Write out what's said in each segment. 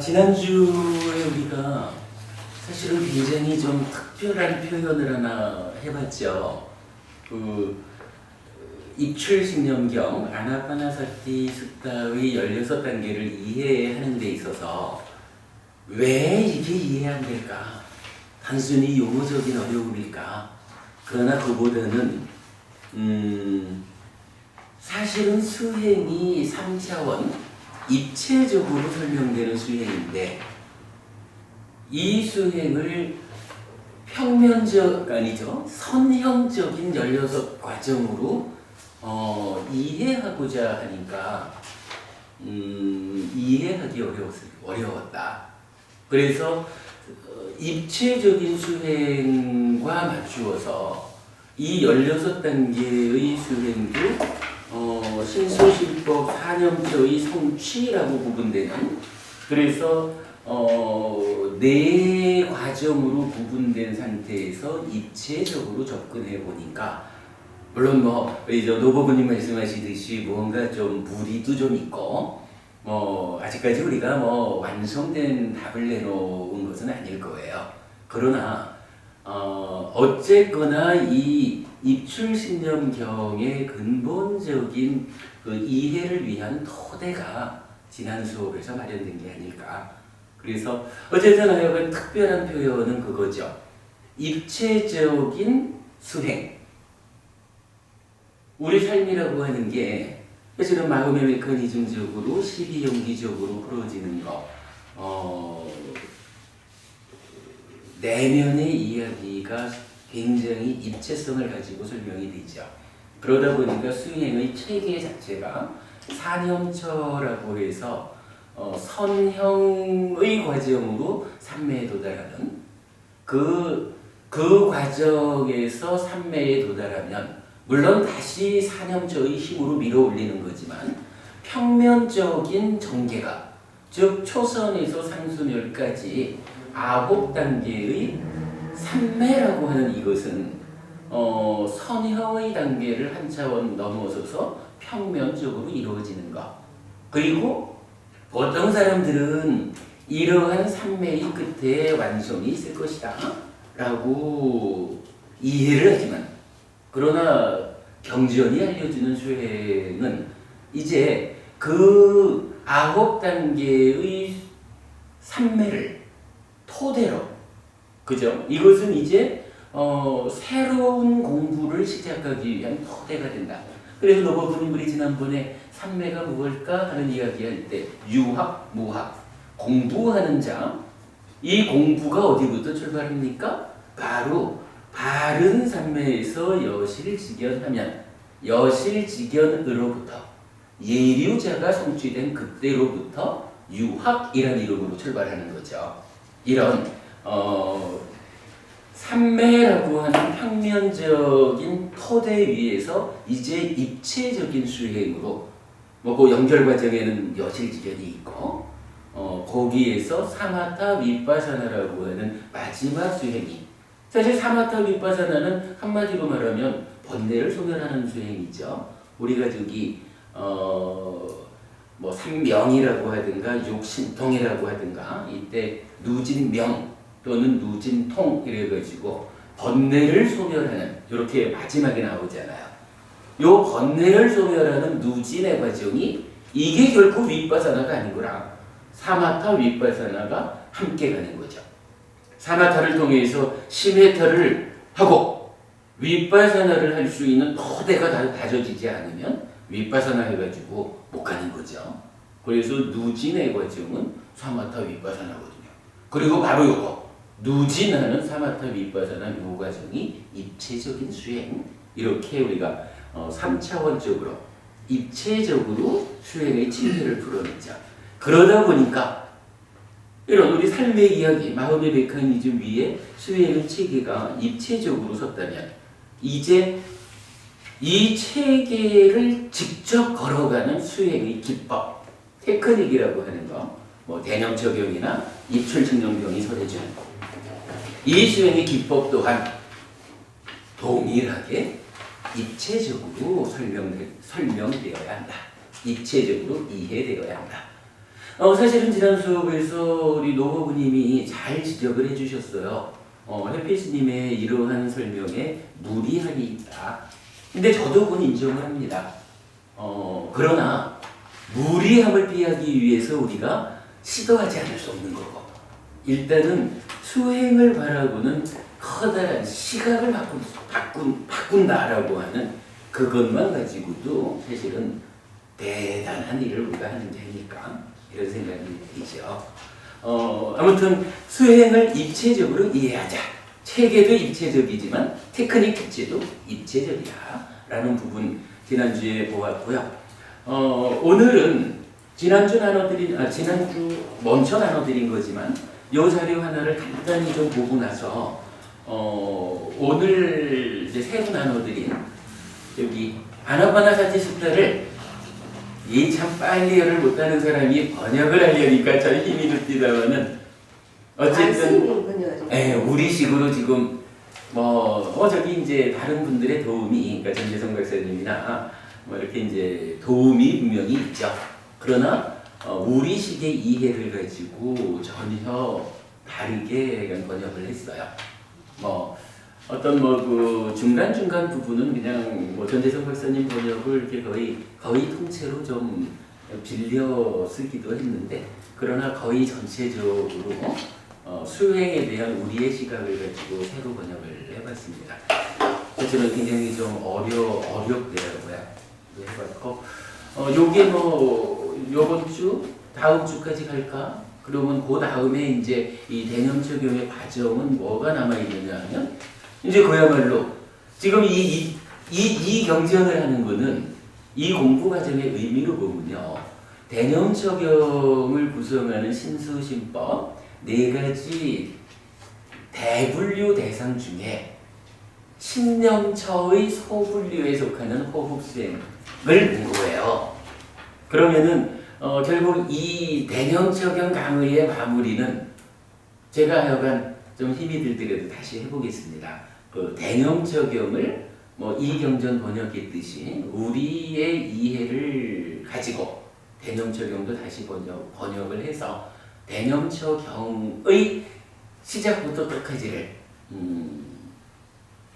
지난주에 우리가 사실은 굉장히 좀 특별한 표현을 하나 해봤죠. 입출신념경 아나파나사티 숫다의 16단계를 이해하는 데 있어서 왜 이게 이해 안 될까? 단순히 용어적인 어려움일까? 그러나 그보다는 사실은 수행이 3차원 입체적으로 설명되는 수행인데 이 수행을 선형적인 16과정으로 이해하고자 하니까 이해하기 어려웠다. 그래서 입체적인 수행과 맞추어서 이 16단계의 수행도 신소실법 4년표의 성취라고 구분되는, 그래서 4과정으로 구분된 상태에서 입체적으로 접근해 보니까, 물론 노부부님 말씀하시듯이 뭔가 좀 무리도 좀 있고, 아직까지 우리가 완성된 답을 내놓은 것은 아닐 거예요. 그러나 어쨌거나 이 입출신념경의 근본적인 그 이해를 위한 토대가 지난 수업에서 마련된 게 아닐까. 그래서 어쨌든 하여간 특별한 표현은 그거죠. 입체적인 수행. 우리 삶이라고 하는 게 사실은 마음의 메커니즘적으로 시비용기적으로 풀어지는 거, 내면의 이야기가 굉장히 입체성을 가지고 설명이 되죠. 그러다 보니까 수행의 체계 자체가 산형처라고 해서 선형의 과정으로 삼매에 도달하는 그 과정에서 삼매에 도달하면 물론 다시 산형처의 힘으로 밀어올리는 거지만 평면적인 전개가, 즉 초선에서 상수멸까지 9단계의 삼매라고 하는 이것은 선형의 단계를 한 차원 넘어서서 평면적으로 이루어지는 것. 그리고 보통 사람들은 이러한 삼매의 끝에 완성이 있을 것이다 라고 이해를 하지만, 그러나 경전이 알려주는 수행은 이제 그 9단계의 삼매를 토대로, 그죠? 이것은 이제 새로운 공부를 시작하기 위한 토대가 된다. 그래서 노부부님 우리 지난번에 삼매가 무엇일까 하는 이야기할 때 유학, 무학, 공부하는 자, 이 공부가 어디부터 출발합니까? 바로 바른 삼매에서 여실직연하면 여실직연으로부터 예류자가 성취된 그때로부터 유학이라는 이름으로 출발하는 거죠. 이런 삼매라고 하는 평면적인 토대 위에서 이제 입체적인 수행으로 그 연결 과정에는 여실직연이 있고 거기에서 사마타 윗바사나라고 하는 마지막 수행이, 사실 사마타 윗바사나는 한마디로 말하면 번뇌를 소멸하는 수행이죠. 우리가 삼명이라고 하든가 육신통이라고 하든가 이때 누진명 또는 누진통 이래가지고 번뇌를 소멸하는, 이렇게 마지막에 나오잖아요. 요 번뇌를 소멸하는 누진의 과정이 이게 결코 윗바사나가 아니구나. 사마타 윗바사나가 함께 가는 거죠. 사마타를 통해서 심해타를 하고 윗바사나를 할 수 있는 토대가 다져지지 않으면 윗바사나 해가지고 못 가는 거죠. 그래서 누진의 과정은 사마타 윗바사나거든요. 그리고 바로 요거 누진하는 사마타 윗바사나 요 과정이 입체적인 수행, 이렇게 우리가 3차원적으로 입체적으로 수행의 체계를 풀어냈죠. 그러다 보니까 이런 우리 삶의 이야기, 마음의 메커니즘 위에 수행의 체계가 입체적으로 섰다면 이제 이 체계를 직접 걸어가는 수행의 기법, 테크닉이라고 하는 거, 대념적용이나 입출증명경이 설해주는 이 수행의 기법 또한 동일하게 입체적으로 설명되어야 한다. 입체적으로 이해되어야 한다. 사실은 지난 수업에서 우리 노호부님이 잘 지적을 해주셨어요. 햇빛님의 이러한 설명에 무리함이 있다. 근데 저도 그건 인정을 합니다. 그러나 무리함을 피하기 위해서 우리가 시도하지 않을 수 없는 거고, 일단은 수행을 바라고는 커다란 시각을 바꾼다라고 하는 그것만 가지고도 사실은 대단한 일을 우리가 하는 게 아닐까, 이런 생각이 들죠. 아무튼 수행을 입체적으로 이해하자. 체계도 입체적이지만 테크닉 자체도 입체적이다라는 부분 지난주에 보았고요. 오늘은 지난주 먼저 나눠드린 거지만 이 자료 하나를 간단히 좀 보고 나서 오늘 이제 새로 나눠드린 여기 아나파나사티 수타를 이 참 빨리어를 못하는 사람이 번역을 하려니까 참 힘이 듭니다만은 어쨌든 우리식으로 지금 저기 이제 다른 분들의 도움이, 그러니까 전재성 박사님이나 이렇게 이제 도움이 분명히 있죠. 그러나 우리식의 이해를 가지고 전혀 다르게 번역을 했어요. 어떤 그 중간중간 부분은 그냥 전재성 박사님 번역을 이렇게 거의 통째로 좀 빌려 쓰기도 했는데, 그러나 거의 전체적으로 수행에 대한 우리의 시각을 가지고 새로 번역을 해봤습니다. 저는 굉장히 좀 어렵더라고요. 해봤고, 요게 요번 주, 다음 주까지 갈까? 그러면 그 다음에 이제 이 대념 적용의 과정은 뭐가 남아있느냐 하면, 이제 그야말로 지금 이 경전을 하는 거는 이 공부 과정의 의미로 보면요, 대념 적용을 구성하는 신수신법 4가지 대분류 대상 중에 신념처의 소분류에 속하는 호흡수행을 본 거예요. 그러면은 결국 이 대념 적용 강의의 마무리는 제가 하여간 좀 힘이 들더라도 다시 해보겠습니다. 그 대념 적용을 이 경전 번역했듯이 우리의 이해를 가지고 대념 적용도 다시 번역을 해서 대념 적용의 시작부터 끝까지를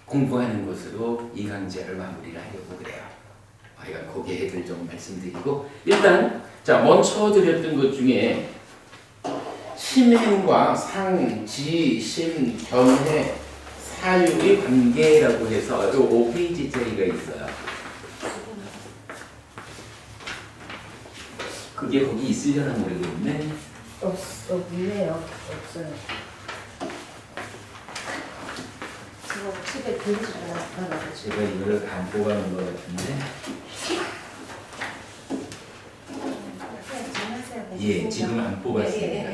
공부하는 것으로 이 강좌를 마무리를 하려고 그래요. 하여간 그 계획을 좀 말씀드리고, 일단 먼저 드렸던 것 중에 심행과 상, 지, 심, 견해, 사유의 관계라고 해서 5페이지짜리가 있어요. 그게 거기 있으려나 모르겠네. 없네요. 없어요. 지금 집에 들지 않아가지고. 제가 이거를 안 뽑아놓은 것 같은데. 예, 지금 안 뽑았습니다.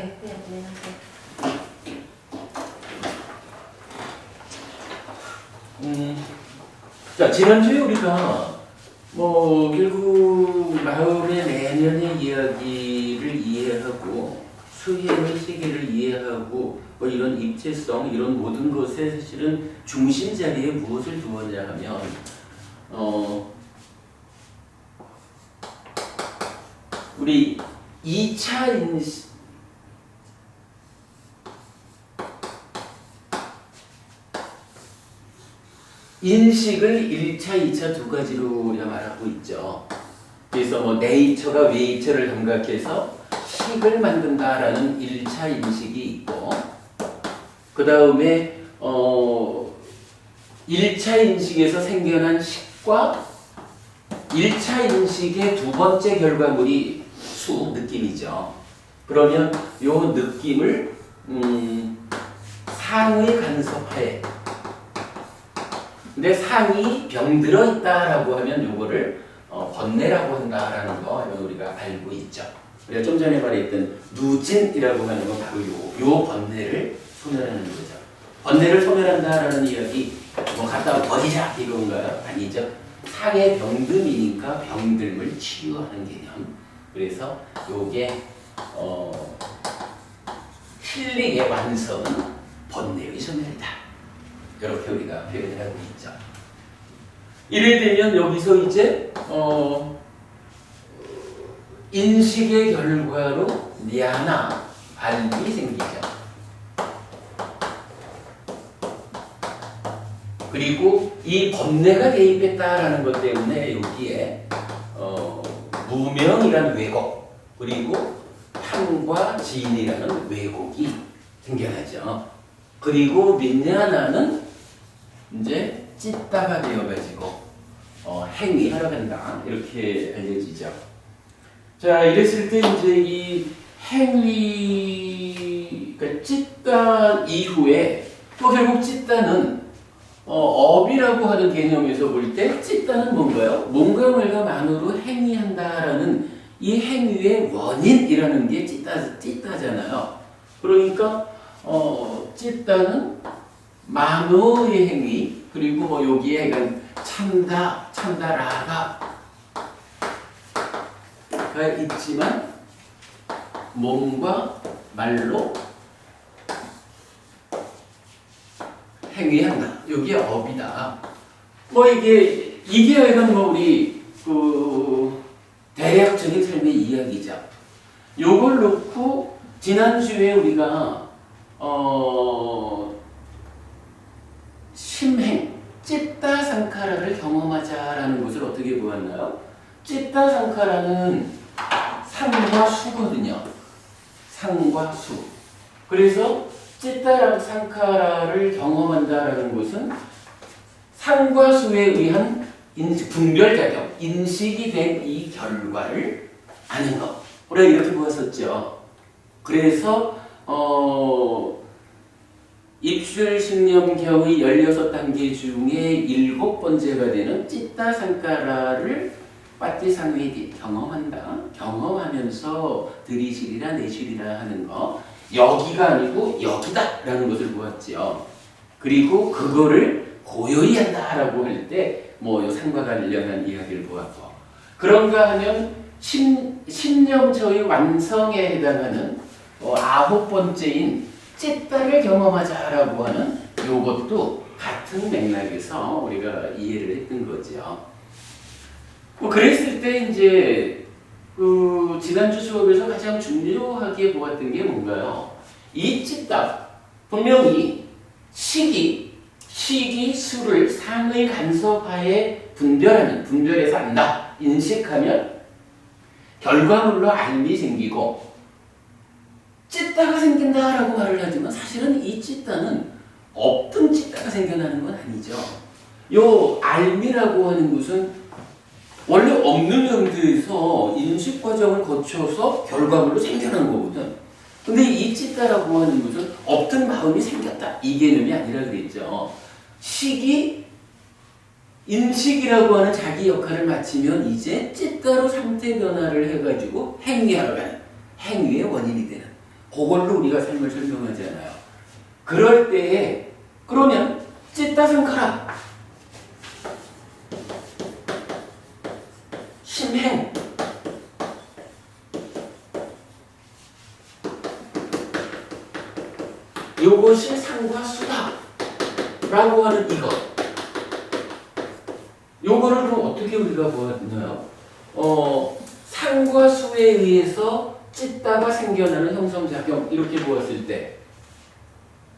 지난주에 우리가 결국 마음의 내면의 이야기를 이해하고 수행의 세계를 이해하고 이런 입체성, 이런 모든 것에 사실은 중심 자리에 무엇을 두었냐 하면 우리 2차 인식을 1차, 2차 두 가지로 우리가 말하고 있죠. 그래서 네이처가 웨이처를 감각해서 식을 만든다라는 1차 인식이 있고, 그 다음에 1차 인식에서 생겨난 식과 1차 인식의 두 번째 결과물이 느낌이죠. 그러면 이 느낌을 상의 간섭하에, 근데 상이 병들어 있다라고 하면 요거를 번뇌라고 한다라는 거 우리가 알고 있죠. 우리가 좀 전에 말했던 누진이라고 하는 건 바로 요 번뇌를 소멸하는 거죠. 번뇌를 소멸한다라는 이야기 갖다 버리자 이건가요? 아니죠. 상의 병듦이니까 병듦을 치유하는 개념. 그래서 요게 힐링의 완성은 번뇌의 소멸이다. 이렇게 우리가 표현을 하고 있죠. 이래 되면 여기서 이제 인식의 결과로 니아나 알이 생기죠. 그리고 이 번뇌가 개입했다라는 것 때문에 여기에 무명이라는 왜곡 그리고 탐과 지인이라는 왜곡이 생겨나죠. 그리고 민야나는 이제 찢다가 되어가지고 행위하러 간다 이렇게 알려지죠. 자 이랬을 때 이제 이 행위 그러니까 찢다 이후에 또 결국 찢다는 업이라고 하는 개념에서 볼 때 찢다는 뭔가요? 뭔가 만으로 행위한다라는 이 행위의 원인이라는 게 찢다잖아요. 그러니까 찢다는 만호의 행위 그리고 뭐 여기에 찬다라가가 있지만 몸과 말로 행위한다. 여기에 업이다. 뭐 이게 약간 뭐 우리 대략적인 삶의 이야기죠. 요걸 놓고 지난주에 우리가 심행 찌tta 상카라를 경험하자라는 것을 어떻게 보았나요? 찌tta 상카라는 상과 수거든요. 상과 수. 그래서 찌tta 상카라를 경험한다라는 것은 상과 수에 의한 분별작용, 인식이 된 이 결과를 아는 것. 우리가 이렇게 보았었죠. 그래서 입술 신념경의 16단계 중에 7번째가 되는 찌tta 상카라를 빠띠상회디 경험한다. 경험하면서 들이실이라 내실이라 하는 거. 여기가 아니고 여기다 라는 것을 보았죠. 그리고 그거를 고요히 한다라고 할 때 뭐 상과 관련한 이야기를 보았고 그런가 하면 신념저의 완성에 해당하는 9번째인 찌따를 경험하자라고 하는 요것도 같은 맥락에서 우리가 이해를 했던 거죠. 뭐 그랬을 때 이제 지난주 수업에서 가장 중요하게 보았던 게 뭔가요? 이 찌따 분명히 시기 수를 상의 간섭하에 분별해서 안다 인식하면 결과물로 알미 생기고 찌따가 생긴다라고 말을 하지만 사실은 이 찌따는 없던 찌따가 생겨나는 건 아니죠. 요 알미라고 하는 것은 원래 없는 형태에서 인식 과정을 거쳐서 결과물로 생겨난 거거든. 근데 이 찌따라고 하는 것은 없던 마음이 생겼다 이 개념이 아니라 그랬죠. 인식이라고 하는 자기 역할을 마치면 이제 찌따로 상태 변화를 해가지고 행위하러 가는 행위의 원인이 되는 그걸로 우리가 삶을 설명하잖아요. 그럴 때에 그러면 찌따 상카라 심행 요것이 상과 수다 라고 하는 이것 요거를 그럼 어떻게 우리가 보았나요? 상과 수에 의해서 찌따가 생겨나는 형성작용 이렇게 보았을 때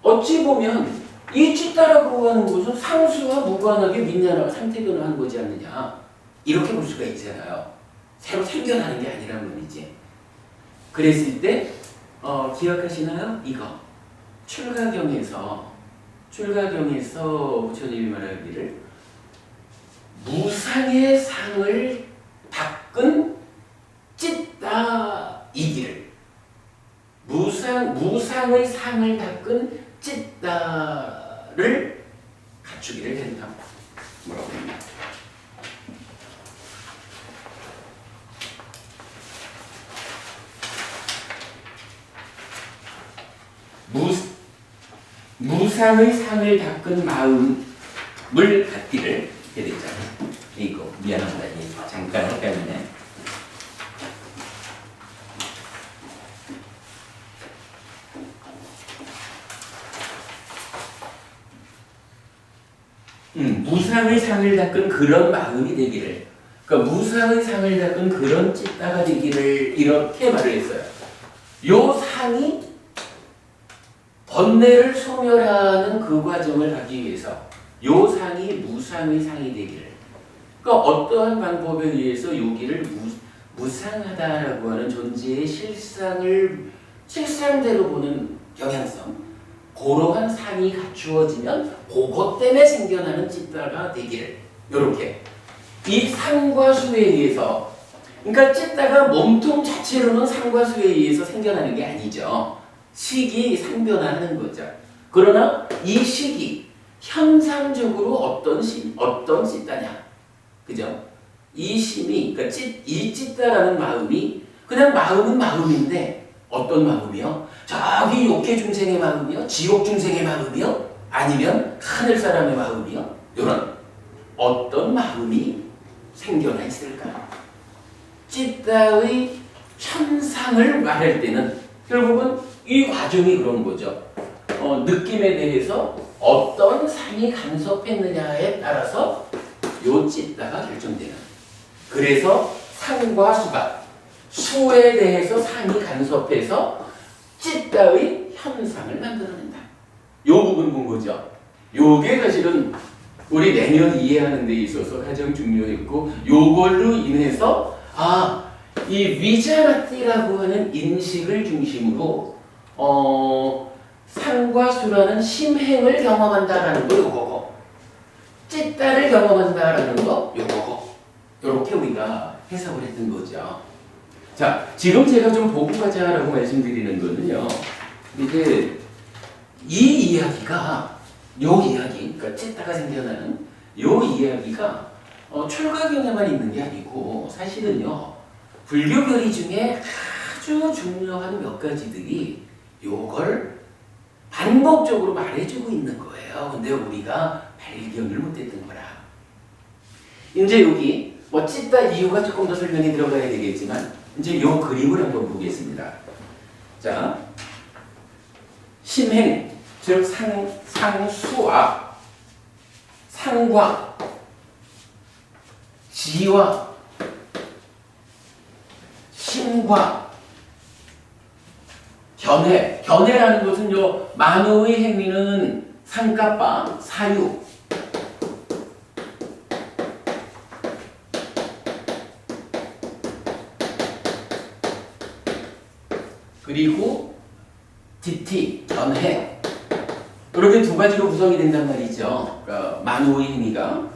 어찌 보면 이 찌따라고 하는 것은 상수와 무관하게 민야나가 상태 변화한 거지 않느냐 이렇게 볼 수가 있잖아요. 새로 생겨나는 게 아니란 말이지. 그랬을 때 기억하시나요? 이거 출가경에서 부처님이 말하기를 무상의 상을 닦은 찌따이기를 무상의 상을 닦은 찌따를 갖추기를 한다. 뭐라고 합니다. 무상의 상을 닦은 마음을 갖기를 해야 되잖아요. 이거 미안합니다. 잠깐 헷갈리네. 무상의 상을 닦은 그런 마음이 되기를, 그러니까 무상의 상을 닦은 그런 찌따가 되기를 이렇게 말을 했어요. 요 상이 번뇌를 소멸하는 그 과정을 하기 위해서 요 상이 무상의 상이 되기를, 그러니까 어떠한 방법에 의해서 요기를 무상하다라고 하는 존재의 실상대로 보는 경향성, 그러한 상이 갖추어지면 그것 때문에 생겨나는 찌따가 되기를, 요렇게 이 상과 수에 의해서, 그러니까 찌따가 몸통 자체로는 상과 수에 의해서 생겨나는 게 아니죠. 식이 상변하는 거죠. 그러나 이 식이 현상적으로 어떤 찌따냐, 그죠? 이 심이, 그러니까 이 찌따라는 마음이 그냥 마음은 마음인데 어떤 마음이요? 저기 욕계 중생의 마음이요? 지옥 중생의 마음이요? 아니면 하늘 사람의 마음이요? 이런 어떤 마음이 생겨나 있을까? 찌따의 현상을 말할 때는 결국은 이 과정이 그런 거죠. 느낌에 대해서 어떤 상이 간섭했느냐에 따라서 요 찌따가 결정되는. 그래서 상과 수가, 수에 대해서 상이 간섭해서 찌따의 현상을 만들어낸다. 요 부분 본 거죠. 요게 사실은 우리 내년 이해하는 데 있어서 가장 중요했고, 요걸로 인해서 이 위자라띠라고 하는 인식을 중심으로 상과 수라는 심행을 경험한다라는 거 요거고, 찌따를 경험한다라는 거 요거고, 요렇게 우리가 해석을 했던 거죠. 자, 지금 제가 좀 보고 가자라고 말씀드리는 거는요, 이제 이 이야기가, 요 이야기, 그러니까 찌따가 생겨나는 요 이야기가 출가경에만 있는 게 아니고 사실은요, 불교 교리 중에 아주 중요한 몇 가지들이 요걸 반복적으로 말해주고 있는 거예요. 근데 우리가 발견을 못했던 거라. 이제 여기 찌따 이유가 조금 더 설명이 들어가야 되겠지만, 이제 요 그림을 한번 보겠습니다. 자, 심행, 즉 상수와 상과 지와 심과 견해라는 것은 요 만호의 행위는 상가빠, 사유, 그리고 디티, 견해, 이렇게 두 가지로 구성이 된단 말이죠. 그러니까 만호의 행위가.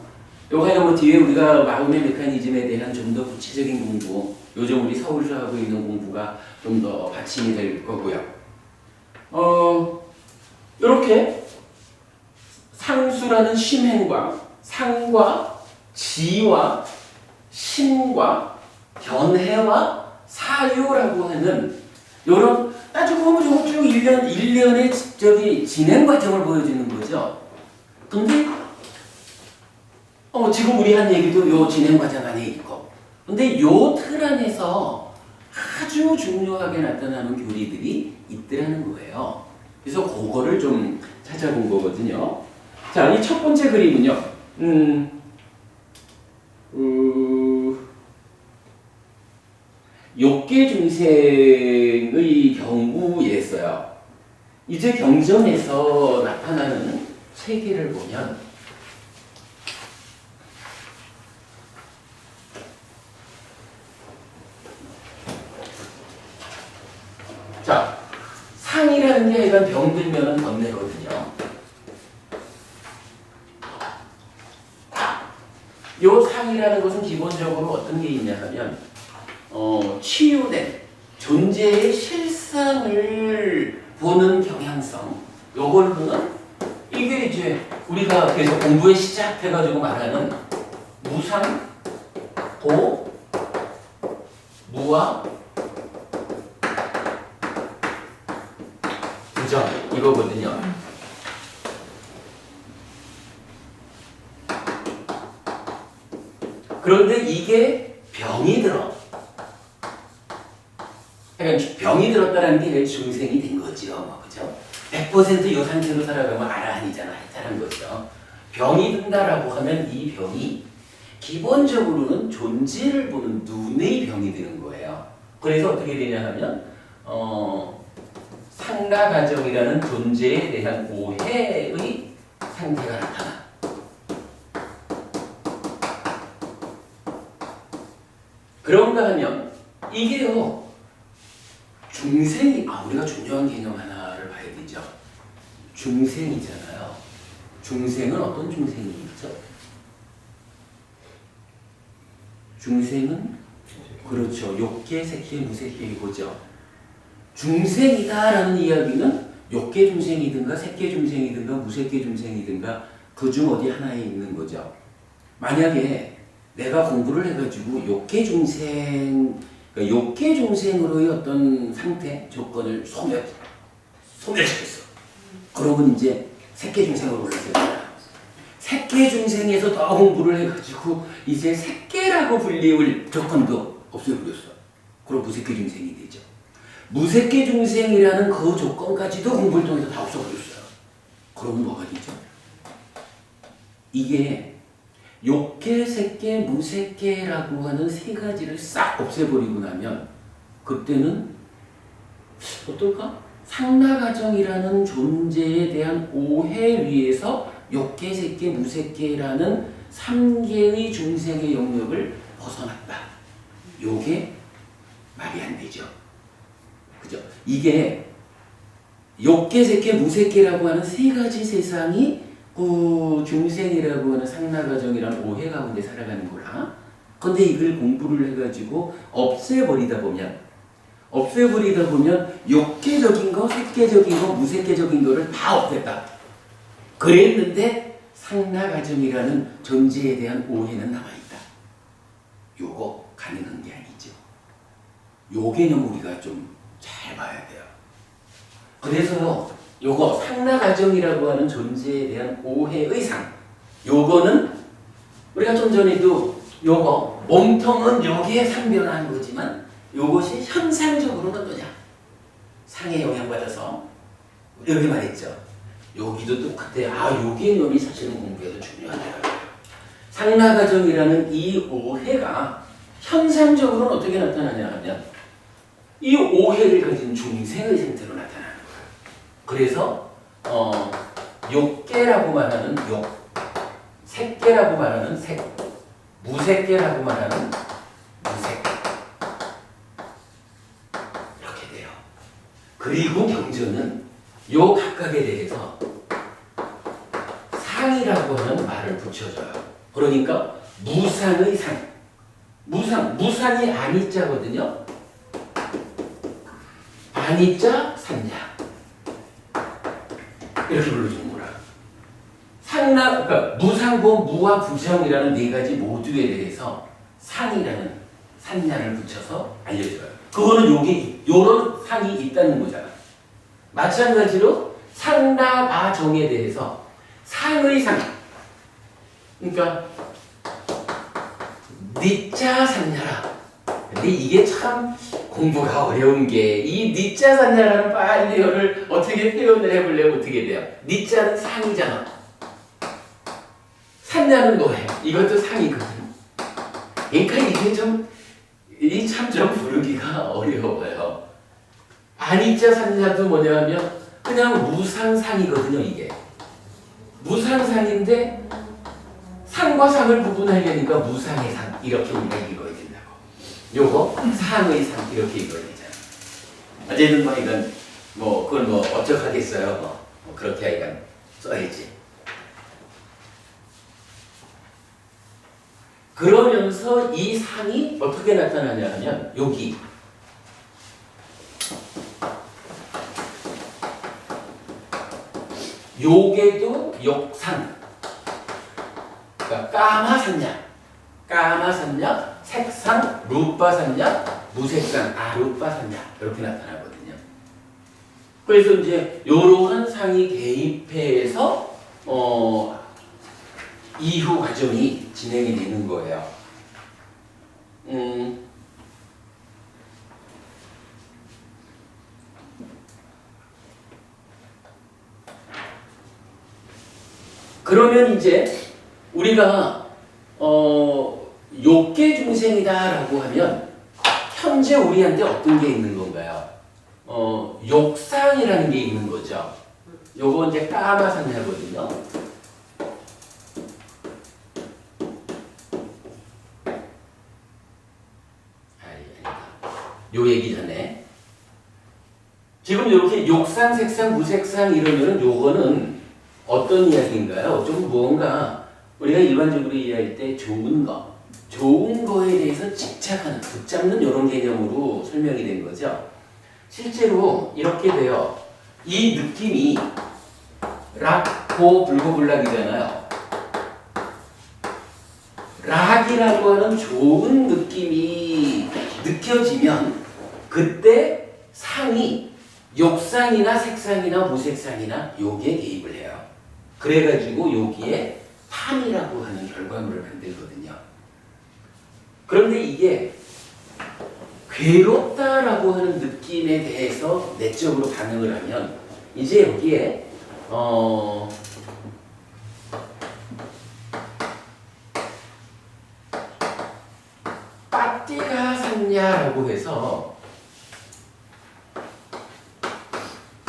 요거 뒤에 우리가 마음의 메커니즘에 대한 좀 더 구체적인 공부, 요즘 우리 서울서 하고 있는 공부가 좀 더 받침이 될 거고요. 이렇게 상수라는 심행과 상과 지와 심과 견해와 사유라고 하는 요런 따지고 보면 쭉 일련의 저기 진행 과정을 보여주는 거죠. 근데 지금 우리 한 얘기도 요 진행 과정 안에 있고, 근데 요 틀 안에서 아주 중요하게 나타나는 교리들이 있더라는 거예요. 그래서 그거를 좀 찾아본 거거든요. 자, 이 첫 번째 그림은요. 욕계 중생의 경우에서요. 이제 경전에서 나타나는 세계를 보면 자, 상이라는 게 이건 병들면은 번뇌거든요. 요 상이라는 것은 기본적으로 어떤 게 있냐 하면 치유된 존재의 실상을 보는 경향성, 요걸로는 이게 이제 우리가 계속 공부에 시작해가지고 말하는 무상, 도, 무와 부정, 이거거든요. 그런데 이게 병이 들어. 그러니까 병이 들었다는 게 중생이 된 거죠. 그죠? 100% 이 상태로 살아가면 아라한이잖아. 잘한 거죠. 병이 든다라고 하면 이 병이 기본적으로는 존재를 보는 눈의 병이 되는 거예요. 그래서 어떻게 되냐 하면 상나가정이라는 존재에 대한 오해의 상태가 나타나. 그런가 하면 이게요. 중생이 우리가 중요한 개념 하나를 봐야 되죠. 중생이잖아요. 중생은 어떤 중생이 있죠? 중생은 그렇죠. 욕계, 색계, 무색계 이거죠. 중생이다라는 이야기는 욕계 중생이든가 색계 중생이든가 무색계 중생이든가 그중 어디 하나에 있는 거죠. 만약에 내가 공부를 해가지고 욕계 중생, 그러니까 욕계 중생으로의 어떤 상태, 조건을 소멸시켰어. 그러면 이제 색계 중생으로 올라서요. 색계 중생에서 더 공부를 해가지고 이제 색계라고 불리울 조건도 없애버렸어. 그럼 무색계 중생이 되죠. 무색계 중생이라는 그 조건까지도 공부를 통해서 다 없애버렸어요. 그러면 뭐가 되죠? 이게 욕계, 색계, 무색계라고 하는 세 가지를 싹 없애버리고 나면 그때는 어떨까? 상나가정이라는 존재에 대한 오해 위에서 욕계, 색계, 무색계라는 3개의 중생의 영역을 벗어났다. 요게 말이 안 되죠. 그죠? 이게 욕계, 색계, 무색계라고 하는 세 가지 세상이 그 중생이라고 하는 상나가정이라는 오해 가운데 살아가는 거라. 근데 이걸 공부를 해가지고 없애버리다 보면 욕계적인 거, 색계적인 거, 무색계적인 거를 다 없앴다. 그랬는데 상나가정이라는 존재에 대한 오해는 남아있다. 요거 가능한 게 아니죠. 요 개념 우리가 좀 잘 봐야 돼요. 그래서 요거 상나가정이라고 하는 존재에 대한 오해의 상, 요거는 우리가 좀 전에도 요거 몸통은 여기에 상변한 거지만 요것이 현상적으로는 어떠냐? 상에 영향받아서 이렇게 말했죠. 여기도 똑같아. 요 개념이 사실은 공부에도 중요하다. 상나가정이라는 이 오해가 현상적으로는 어떻게 나타나냐 하면 이 오해를 가진 중생의 상태로 나타나는 거야. 그래서 욕계라고 말하는 욕, 색계라고 말하는 색, 무색계라고 말하는 무색 이렇게 돼요. 그리고 경전은 요 각각에 대해서 상이라고 하는 말을 붙여줘요. 그러니까 무상의 상, 무상이 아니자거든요. 아니자 산자 이렇게 불러주는 거라. 그러니까 무상고 무와 부정이라는 네 가지 모두에 대해서 상이라는 산자를 붙여서 알려줘요. 그거는 요런 상이 있다는 거잖아. 마찬가지로 상나가정에 대해서 상의 상, 그러니까 니자 산자라. 근데 이게 참 공부가 어려운 게 이 니자 산자라는 파일리어를 어떻게 표현을 해보려면 어떻게 돼요? 니자는 상이잖아. 산자는 뭐예요? 이것도 상이거든. 그러니까 이게 좀 부르기가 어려워요. 아니자 산자도 뭐냐면 그냥 무상상이거든요. 이게 무상상인데 상과 상을 구분하려니까 무상의 상 이렇게 우리가 읽어야 된다고. 요거 상의 상 이렇게 읽어야 되잖아. 어쨌든 이건 그걸 어쩌하겠어요. 그렇게 하여간 써야지. 그러면서 이 상이 어떻게 나타나냐 하면 여기 요게도 욕상, 그러니까 까마산냐, 색상, 루빠산냐, 무색상, 루빠산냐 이렇게 나타나거든요. 그래서 이제 이러한 상이 개입해서 이후 과정이 진행이 되는 거예요. 그러면 이제 우리가 욕계 중생이다라고 하면 현재 우리한테 어떤 게 있는 건가요? 욕상이라는 게 있는 거죠. 요거 이제 까마산야거든요. 요 얘기 전에 지금 이렇게 욕상, 색상, 무색상 이러면은 요거는 어떤 이야기인가요? 좀 무언가 우리가 일반적으로 이해할 때 좋은 거에 대해서 집착하는, 붙잡는 이런 개념으로 설명이 된 거죠. 실제로 이렇게 돼요. 이 느낌이 락고 불고불락이잖아요. 락이라고 하는 좋은 느낌이 느껴지면 그때 상이 욕상이나 색상이나 무색상이나 여기에 개입을 해요. 그래가지고 여기에 탐이라고 하는 결과물을 만들거든요. 그런데 이게 괴롭다라고 하는 느낌에 대해서 내적으로 반응을 하면 이제 여기에 빠띠가 샀냐라고 해서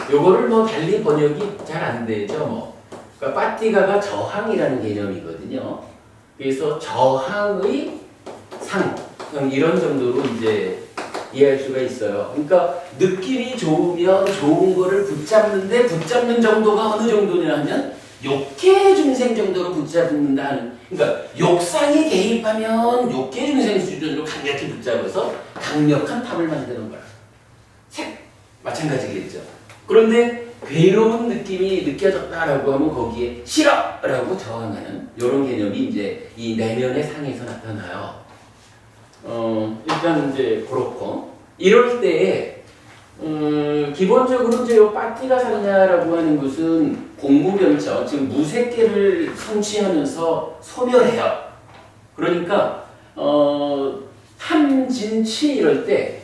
요거를 뭐 달리 번역이 잘 안 되죠. 뭐. 그러니까 빠띠가가 저항이라는 개념이거든요. 그래서 저항의 상 이런 정도로 이제 이해할 수가 있어요. 그러니까 느낌이 좋으면 좋은 거를 붙잡는데 붙잡는 정도가 어느 정도냐 하면 욕계 중생 정도로 붙잡는다 하는, 그러니까 욕상에 개입하면 욕계 중생 수준으로 강력히 붙잡아서 강력한 탑을 만드는 거야. 색 마찬가지겠죠. 그런데 괴로운 느낌이 느껴졌다라고 하면 거기에 싫어라고 저항하는 이런 개념이 이제 이 내면의 상에서 나타나요. 일단 이제 그렇고 이럴 때에 기본적으로 이제 요 빠띠가 샀냐라고 하는 것은 공부변처, 지금 무색계를 성취하면서 소멸해요. 그러니까 탐진치 이럴 때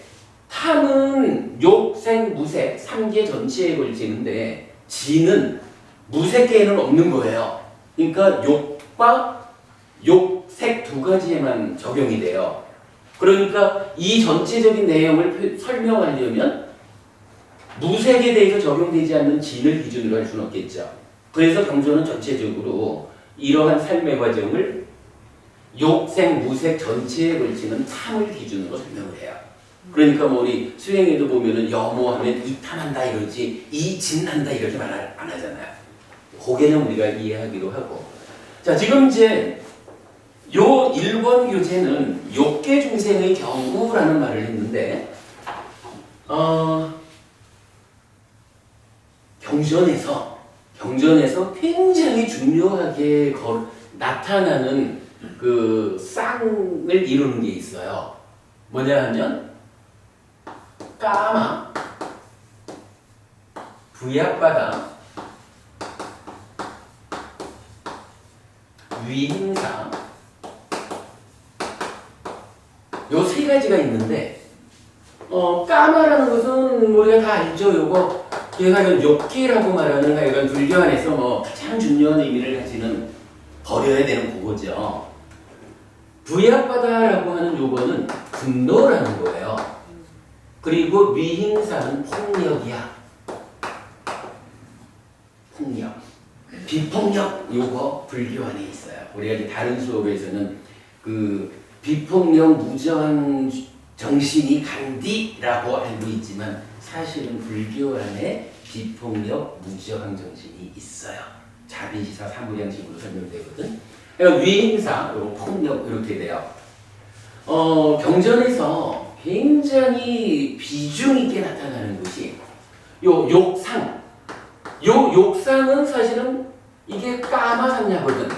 탐은 욕생 무색 3개 전체에 걸치는데 진은 무색계에는 없는 거예요. 그러니까 욕과 욕색 두 가지에만 적용이 돼요. 그러니까 이 전체적인 내용을 설명하려면 무색에 대해서 적용되지 않는 진을 기준으로 할 수는 없겠죠. 그래서 경전은 전체적으로 이러한 삶의 과정을 욕생, 무색 전체에 걸치는 탐을 기준으로 설명을 해요. 그러니까 뭐 우리 수행에도 보면은 여모하면 이탐한다 이러지 이진한다 이렇게 말 안 하잖아요. 그 개념 우리가 이해하기로 하고. 자, 지금 이제 요 1번 교재는 욕계 중생의 경우라는 말을 했는데 경전에서 굉장히 중요하게 나타나는 그 쌍을 이루는 게 있어요. 뭐냐 하면 까마, 부약바다, 위임사 요 세 가지가 있는데 까마라는 것은 우리가 다 알죠. 요거 얘가 욕계라고 말하는 하여간 불교 안에서 뭐 가장 중요한 의미를 가지는 버려야 되는 그거죠. 부약바다라고 하는 요거는 분노라는 거예요. 그리고 위임사는 폭력이야. 폭력. 비폭력 요거 불교 안에 있어요. 우리가 이제 다른 수업에서는 그 비폭력 무저항 정신이 간디라고 알고 있지만 사실은 불교 안에 비폭력 무저항 정신이 있어요. 자비시사 사무량식으로 설명되거든. 그러니까 위임사, 그리고 폭력 이렇게 돼요. 경전에서 굉장히 비중 있게 나타나는 것이 요 욕상. 요 욕상은 사실은 이게 까마산야거든.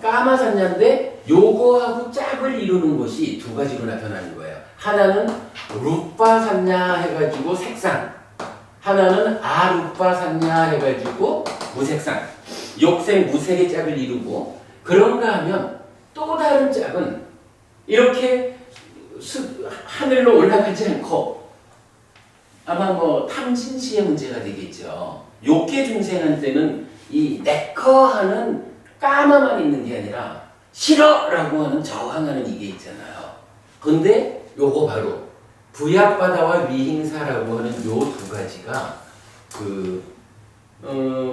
까마산야인데 요거하고 짝을 이루는 것이 두 가지로 나타나는 거예요. 하나는 루빠산야 해가지고 색상, 하나는 아루빠산야 해가지고 무색상. 욕색, 무색의 짝을 이루고, 그런가 하면 또 다른 짝은 이렇게 하늘로 올라가지 않고 아마 뭐 탐진치의 문제가 되겠죠. 욕계 중생한테는 이 내커 하는 까마만 있는 게 아니라 싫어라고 하는 저항하는 이게 있잖아요. 근데 요거 바로 부약바다와 위행사라고 하는 요 두 가지가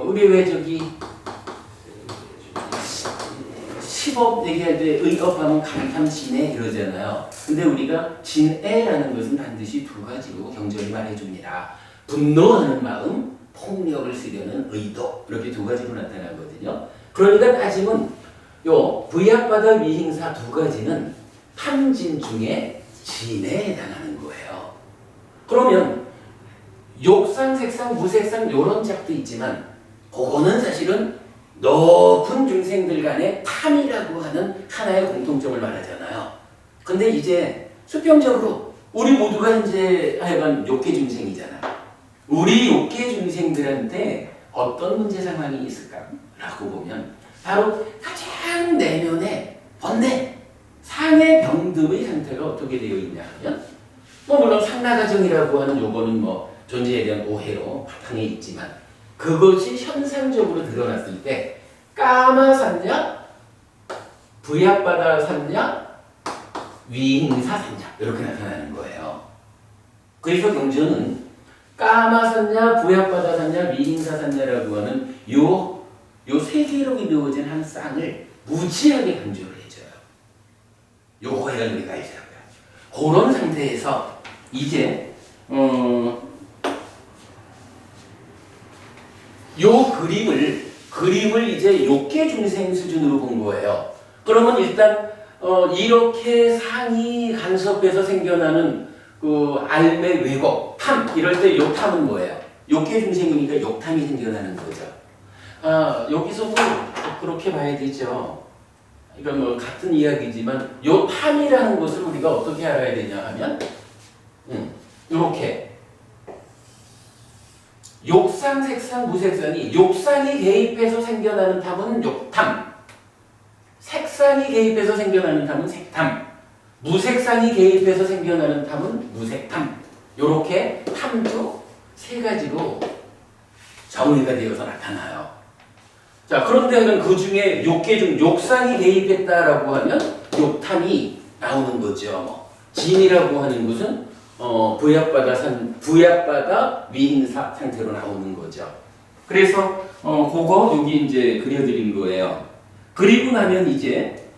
우리 왜 저기 시법 얘기할 때 의업하면 감탐진애 이러잖아요. 근데 우리가 진애라는 것은 반드시 두 가지로 경전이 말해줍니다. 분노하는 마음, 폭력을 쓰려는 의도 이렇게 두 가지로 나타나거든요. 그러니까 따지면 요 부약바다 위행사 두 가지는 탐진 중에 진애에 해당하는 거예요. 그러면 욕상, 색상, 무색상 이런 짝도 있지만 그거는 사실은 높은 중생들 간의 탐이라고 하는 하나의 공통점을 말하잖아요. 근데 이제 수평적으로 우리 모두가 이제 하여간 욕계 중생이잖아요. 우리 욕계 중생들한테 어떤 문제 상황이 있을까라고 보면 바로 가장 내면의 번뇌, 상해 병듭의 상태가 어떻게 되어 있냐 하면 물론 상나가정이라고 하는 요거는 존재에 대한 오해로 바탕에 있지만 그것이 현상적으로 드러났을 때 까마산냐, 부약바다 산냐, 위행사 산냐 이렇게 나타나는 거예요. 그래서 경전은 까마산냐, 부약바다 산냐, 위행사 산냐라고 하는 요 세 개로 이루어진 한 쌍을 무지하게 강조를 해줘요. 요거가 우리가 알자고요. 그런 상태에서 이제 요 그림을 이제 욕계 중생 수준으로 본 거예요. 그러면 일단 이렇게 상이 간섭해서 생겨나는 그 알매 왜곡, 탐 이럴 때 요 탐은 뭐예요? 욕계 중생이니까 욕탐이 생겨나는 거죠. 여기서도 그렇게 봐야 되죠. 그러니까 같은 이야기지만 요 탐이라는 것을 우리가 어떻게 알아야 되냐 하면 이렇게 욕상, 색상, 무색상이 욕상이 개입해서 생겨나는 탐은 욕탐, 색상이 개입해서 생겨나는 탐은 색탐, 무색상이 개입해서 생겨나는 탐은 무색탐. 요렇게 탐도 세 가지로 정의가 되어서 나타나요. 자, 그런데 그 중에 욕계 중 욕상이 개입했다라고 하면 욕탐이 나오는 거죠. 진이라고 하는 것은 부약바다 위행사 상태로 나오는 거죠. 그래서 그거 여기 이제 그려드린 거예요. 그리고 나면 이제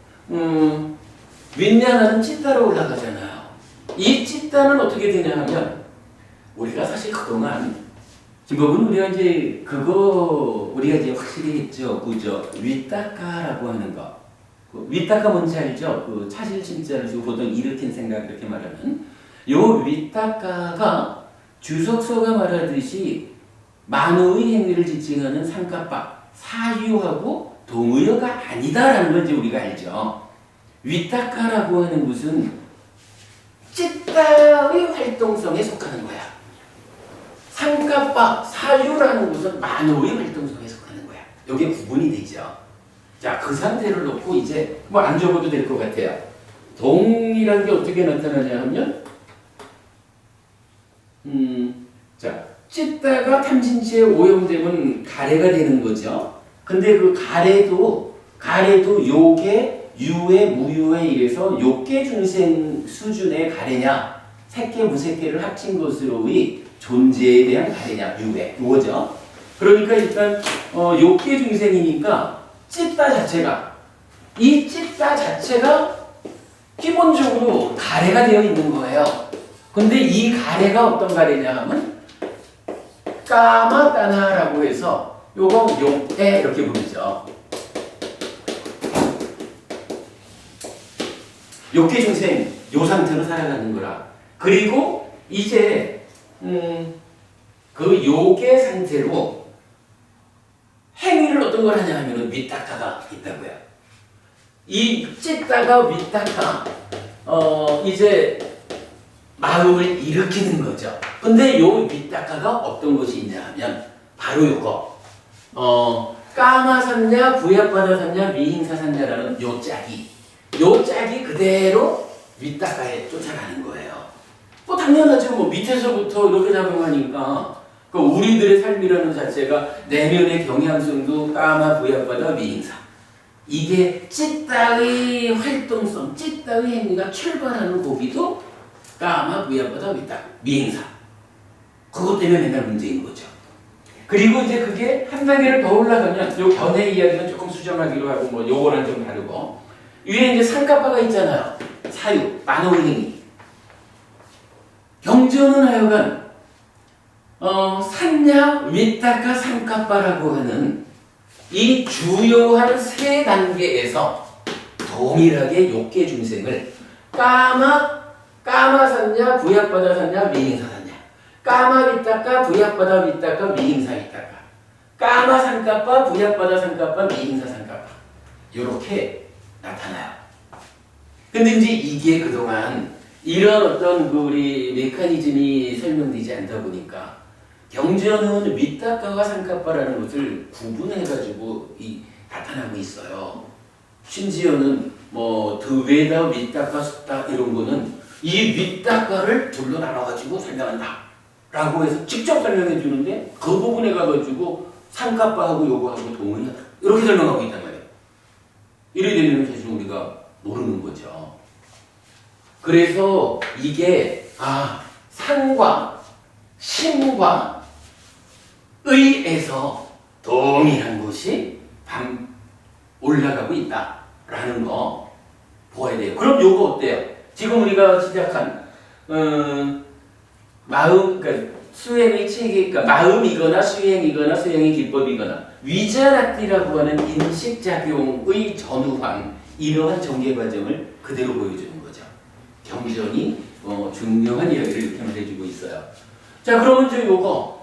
윗냐는 찌따로 올라가잖아요. 이 찌따는 어떻게 되냐 하면 우리가 사실 그동안 김법은 우리가 이제 확실히 했죠. 그죠? 윗닦아라고 하는 거. 윗닦아 뭔지 알죠? 그 차실 진짜를 보통 일으킨 생각 이렇게 말하는 요 윗닦아가 주석서가 말하듯이 만호의 행위를 지칭하는 상가박, 사유하고 동의어가 아니다라는 걸 이제 우리가 알죠. 윗닦아라고 하는 것은 찌따의 활동성에 속하는 거야. 상가박, 사유라는 것은 만호의 활동성에 속하는 거야. 여기에 구분이 되죠. 자, 그 상태를 놓고 이제 안 적어도 될 것 같아요. 동이라는 게 어떻게 나타나냐 하면 자, 찢다가 탐진치에 오염되면 가래가 되는 거죠. 근데 그 가래도 요게 유해 무유해 이래서 욕계 중생 수준의 가래냐 색계 무색계를 합친 것으로의 존재에 대한 가래냐 유해 이거죠. 그러니까 일단 욕계 중생이니까 이 찢다 자체가 기본적으로 가래가 되어 있는 거예요. 근데 이 가래가 어떤 가래냐 하면 까마따나라고 해서 요거 욕에 이렇게 부르죠. 욕계 중생 요 상태로 살아가는 거라. 그리고 이제 그 욕의 상태로 행위를 어떤 걸 하냐 하면은 윗닦아가 있다고요. 이 찢다가 윗닦아 이제 마음을 일으키는 거죠. 근데 요 윗닦아가 어떤 것이 있냐 하면 바로 요거 까마산냐 부약바다산냐 미행사산냐라는 요 짝이 그대로 윗닦아에 쫓아가는 거예요. 당연하죠. 밑에서부터 이렇게 작용하니까 우리들의 삶이라는 자체가 내면의 경향성도 까마 부약바다 미행사 이게 찌따의 활동성, 찌따의 행위가 출발하는 고비도 까마 부야바다 위따 미행사. 그것 때문에 맨날 문제인 거죠. 그리고 이제 그게 한 단계를 더 올라가면 요 견해 이야기는 조금 수정하기로 하고 뭐 요거랑 좀 다르고 위에 이제 상가바가 있잖아요. 사유, 만호의 행위. 경전은 하여간 산냐 위따가 상가바라고 하는 이 주요한 세 단계에서 동일하게 욕계 중생을 까마 샀냐 부약바다 샀냐 미행사 샀냐 까마 위따가 부약바다 위따가 미행사 위따가 까마 상가바 부약바다 상가바 미행사 상가바 요렇게 나타나요. 근데 이제 이게 그동안 이런 어떤 그 우리 메커니즘이 설명되지 않다 보니까 경전은 위따가와 상가바라는 것을 구분해가지고 나타나고 있어요. 심지어는 뭐 드베다 위따가 숫다 이런 거는 이 위따가를 둘로 나눠가지고 설명한다 라고 해서 직접 설명해 주는데 그 부분에 가가지고 상가바하고 요거하고 동의하다 이렇게 설명하고 있단 말이에요. 이래 되면 사실 우리가 모르는 거죠. 그래서 이게 상과 심과 의에서 동일한 것이 올라가고 있다라는 거 보아야 돼요. 그럼 요거 어때요? 지금 우리가 시작한 마음, 그러니까 수행의 체계, 그러니까 마음이거나 수행이거나 수행의 기법이거나 위자락디라고 하는 인식작용의 전후황 이러한 전개 과정을 그대로 보여주는 거죠. 경전이 중요한 이야기를 이렇게 말해주고 있어요. 자, 그러면 저 요거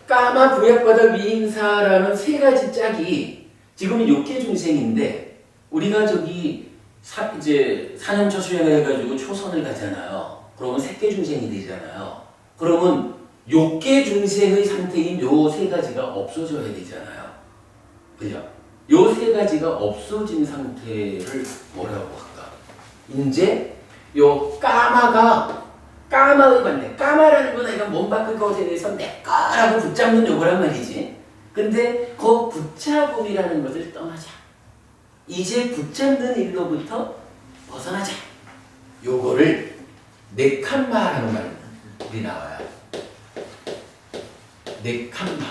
까마 부약바다 미행사라는 세 가지 짝이 지금은 욕계 중생인데 우리가 저기 이제 4년차 수행을 해가지고 초선을 가잖아요. 그러면 색계 중생이 되잖아요. 그러면 욕계 중생의 상태인 요 세 가지가 없어져야 되잖아요. 그죠? 요 세 가지가 없어진 상태를 뭐라고 할까? 이제 요 까마의 관계, 까마라는 건 내가 몸 바꿀 것에 대해서 내 거라고 붙잡는 요거란 말이지. 근데 그 붙잡음이라는 것을 떠나자. 이제 붙잡는 일로부터 벗어나자. 요거를 네칸마라는 말이 나와요. 네칸마.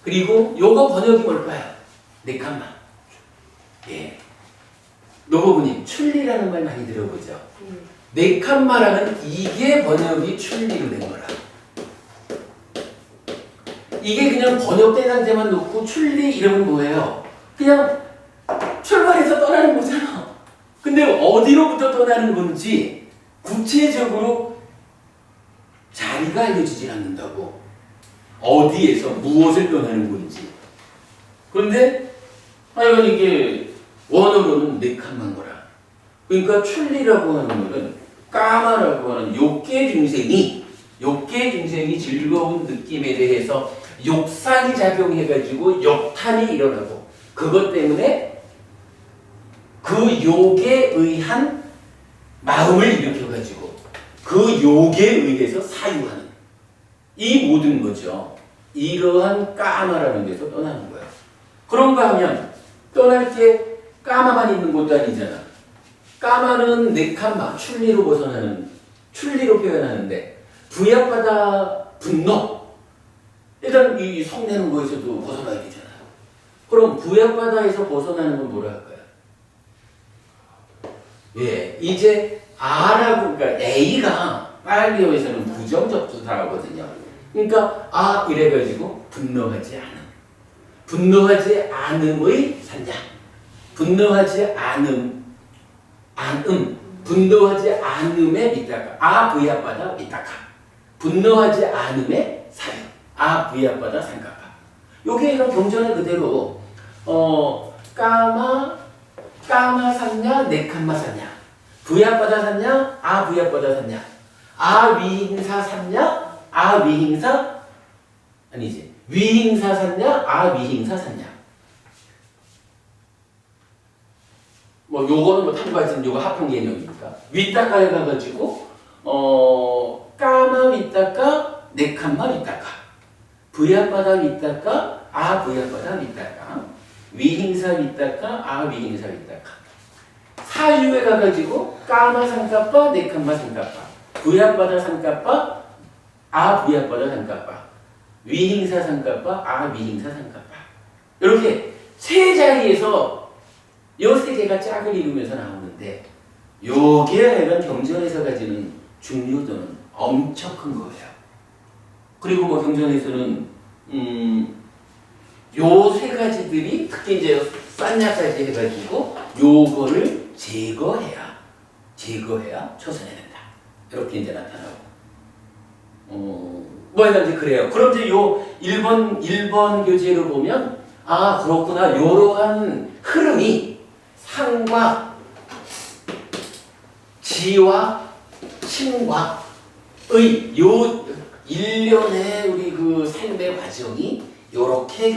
그리고 요거 번역이 뭘까요? 네칸마. 예. 노부부님 출리라는 말 많이 들어보죠? 네칸마라는 이게 번역이 출리로 된 거라. 이게 그냥 번역된 상태만 놓고 출리 이러면 뭐예요? 그냥 출발해서 떠나는 거잖아. 근데 어디로부터 떠나는 건지 구체적으로 자리가 알려지지 않는다고. 어디에서 무엇을 떠나는 건지. 그런데 하여간 이게 원어로는 네칸만 거라. 그러니까 출리라고 하는 거는 까마라고 하는 욕계 중생이 즐거운 느낌에 대해서 욕상이 작용해가지고 욕탄이 일어나고 그것 때문에 그 욕에 의한 마음을 일으켜가지고 그 욕에 의해서 사유하는 이 모든 거죠. 이러한 까마라는 데서 떠나는 거예요. 그런가 하면 떠날 때 까마만 있는 것도 아니잖아. 까마는 네칸마, 출리로 벗어나는, 출리로 표현하는데 부약바다 분노 일단 이 성내는 거에서도 벗어나야 되잖아요. 그럼 부약바다에서 벗어나는 건 뭐라 할까요? 예, 이제 R라고, 그러니까 A가 빨리어에서는 부정접수사하거든요. 그러니까 이래가지고 분노하지 않음. 분노하지 않음의 산냐. 분노하지 분노하지 않음의 미타카. 부약바다 미타카. 분노하지 않음의 사유. 부약바다 상가카. 요게 이런 경전에 그대로 까마 샀냐 네칸마 샀냐 부약바다 샀냐 부약바다 샀냐 위행사 샀냐 위행사 아니지 위행사 샀냐 위행사 샀냐 뭐 요거는 뭐 탐구하지는 요거 합성 개념이니까 위따가에 가가지고 까마 위따가 네칸마 위따가 부약바다 위따가 부약바다 위따가 위행사 위따까 아 위행사 위따까 사유에 가가지고 까마 상까빠 네캄마 상까빠 부야빠다 상까빠 아 부야빠다 상까빠 위행사 상까빠 아 위행사 상까빠 이렇게 세 자리에서 요 세 개가 짝을 이루면서 나오는데 요게 내가 경전에서 가지는 중요도는 엄청 큰 거예요. 그리고 뭐 경전에서는 요 세 가지들이 특히 이제 싼냐까지 해가지고 요거를 제거해야 초선해낸다. 이렇게 이제 나타나고. 뭐 이제 그래요. 그럼 이제 요 1번 교재로 보면 아 그렇구나. 요러한 흐름이 상과 지와 신과의 요 일련의 우리 그 삶의 과정이 요렇게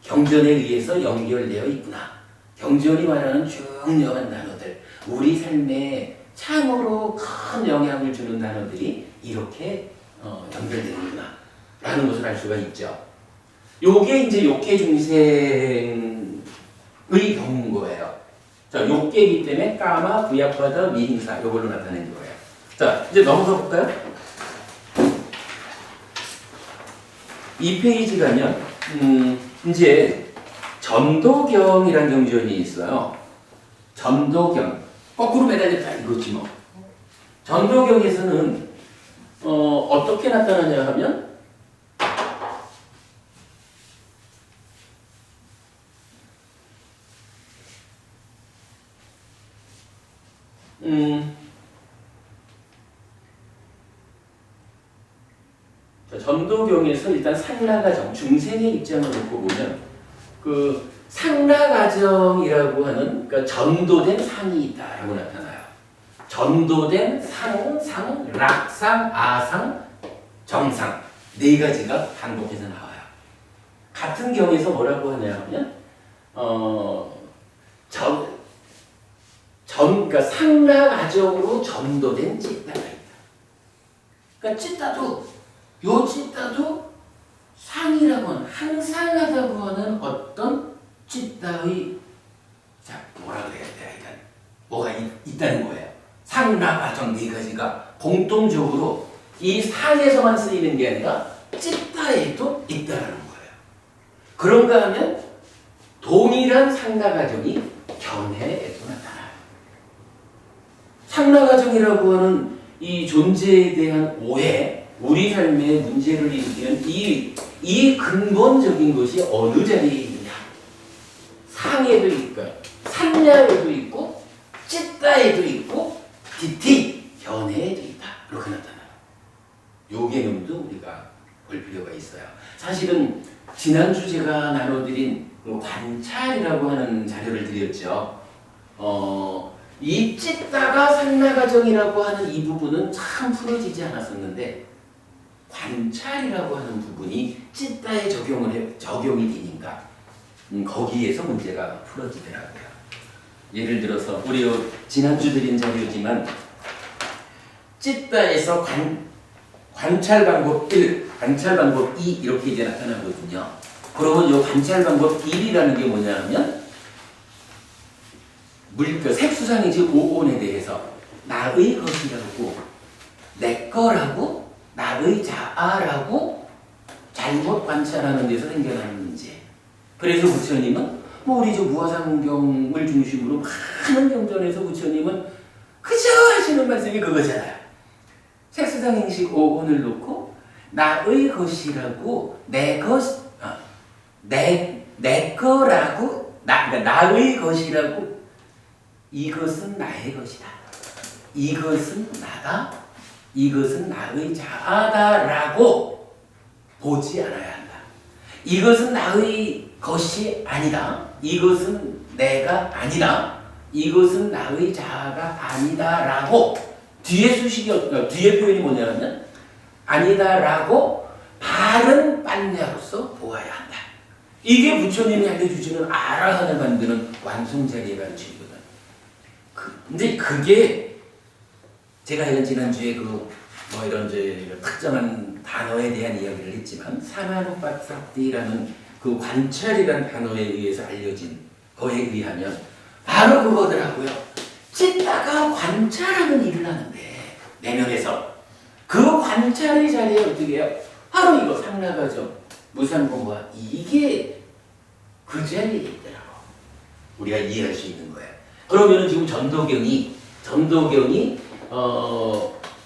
경전에 의해서 연결되어 있구나. 경전이 말하는 중요한 단어들, 우리 삶에 참으로 큰 영향을 주는 단어들이 이렇게 연결되는구나 라는 것을 알 수가 있죠. 요게 이제 욕계 중생의 경우인 거예요. 자, 욕계이기 때문에 까마, 부약바다, 미행사 요걸로 나타낸 거예요. 자, 이제 넘어가 볼까요? 이 페이지 가면 이제 전도경이라는 경전이 있어요. 전도경 거꾸로 매달렸다 이거지 뭐. 전도경에서는 어떻게 나타나냐 하면 전도경에서 일단 상라가정 중생의 입장을 놓고 보면 그 상라가정이라고 하는 그러니까 전도된 상이 있다라고 나타나요. 전도된 상, 락상, 아상, 정상 네 가지가 반복해서 나와요. 같은 경에서 뭐라고 하냐면 그러니까 상라가정으로 전도된 찌따가 있다. 그러니까 요 찌따도 상이라고 하는 항상하다고 하는 어떤 찌따의 자 뭐라 그래야 돼? 일단 뭐가 있다는 거예요. 상라가정 네 가지가 공통적으로 이 상에서만 쓰이는 게 아니라 찌따에도 있다는 거예요. 그런가 하면 동일한 상라가정이 견해에도 나타나요. 상라가정이라고 하는 이 존재에 대한 오해, 우리 삶에 문제를 일으키는 이 근본적인 것이 어느 자리에 있느냐? 상에도 있고, 산야에도 있고, 찌따에도 있고, 디티, 견해에도 있다. 이렇게 나타나요. 요 개념도 우리가 볼 필요가 있어요. 사실은 지난주 제가 나눠드린 관찰이라고 하는 자료를 드렸죠. 이 찌따가 상라가정이라고 하는 이 부분은 참 풀어지지 않았었는데 관찰이라고 하는 부분이 찌따에 적용이 되니까 거기에서 문제가 풀어지더라고요. 예를 들어서 우리 지난주 드린 자료지만 찌따에서 관찰 방법 1, 관찰 방법 2 이렇게 이제 나타나거든요. 그러면 이 관찰 방법 1이라는 게 뭐냐 하면 색수상이지 5온에 대해서 나의 것이라고 내 거라고 나의 자아라고 잘못 관찰하는 데서 생겨나는 문제. 그래서 부처님은 우리 저 무화상경을 중심으로 많은 경전에서 부처님은 그저 하시는 말씀이 그거잖아요. 색수상행식 5온을 놓고 나의 것이라고 내 거라고 그러니까 나의 것이라고 이것은 나의 것이다. 이것은 나다. 이것은 나의 자아다라고 보지 않아야 한다. 이것은 나의 것이 아니다. 이것은 내가 아니다. 이것은 나의 자아가 아니다라고 뒤에 표현이 뭐냐면 아니다라고 바른 빨냐로서 보아야 한다. 이게 부처님이 알려주시는 아라한을 만드는 완성자리의 가르침이거든. 근데 그게 제가 지난주에 이런 특정한 단어에 대한 이야기를 했지만 사마누파사티라는 그 그 관찰이란 단어에 의해서 알려진 거에 의하면 바로 그거더라고요. 찢다가 관찰하는 일을 하는데 내면에서 그 관찰의 자리에 어떻게 해요? 바로 이거 상라가죠. 무상공부와 이게 그 자리에 있더라고. 우리가 이해할 수 있는 거예요. 그러면은 지금 전도경이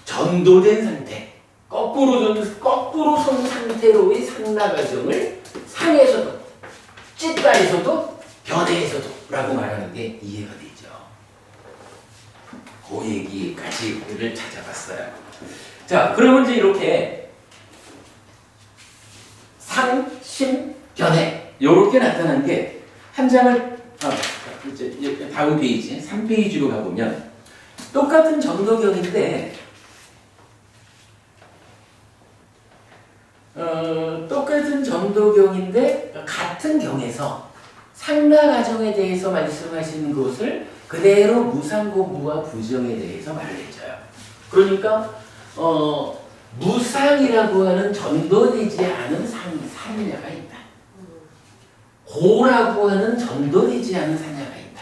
전도된 상태, 거꾸로 선 상태로의 상라 과정을 상에서도, 찢다에서도, 변해에서도 라고 말하는 게 이해가 되죠. 그 얘기까지를 찾아봤어요. 자, 그러면 이제 이렇게 상, 심, 변해 요렇게 나타난 게 한 장을 이제 다음 페이지 3페이지로 가보면 똑같은 전도경인데 같은 경에서 상라 과정에 대해서 말씀하시는 것을 그대로 무상고 무와 부정에 대해서 말해줘요. 그러니까 무상이라고 하는 전도되지 않은 상냐가 있다. 고라고 하는 전도되지 않은 상냐가 있다.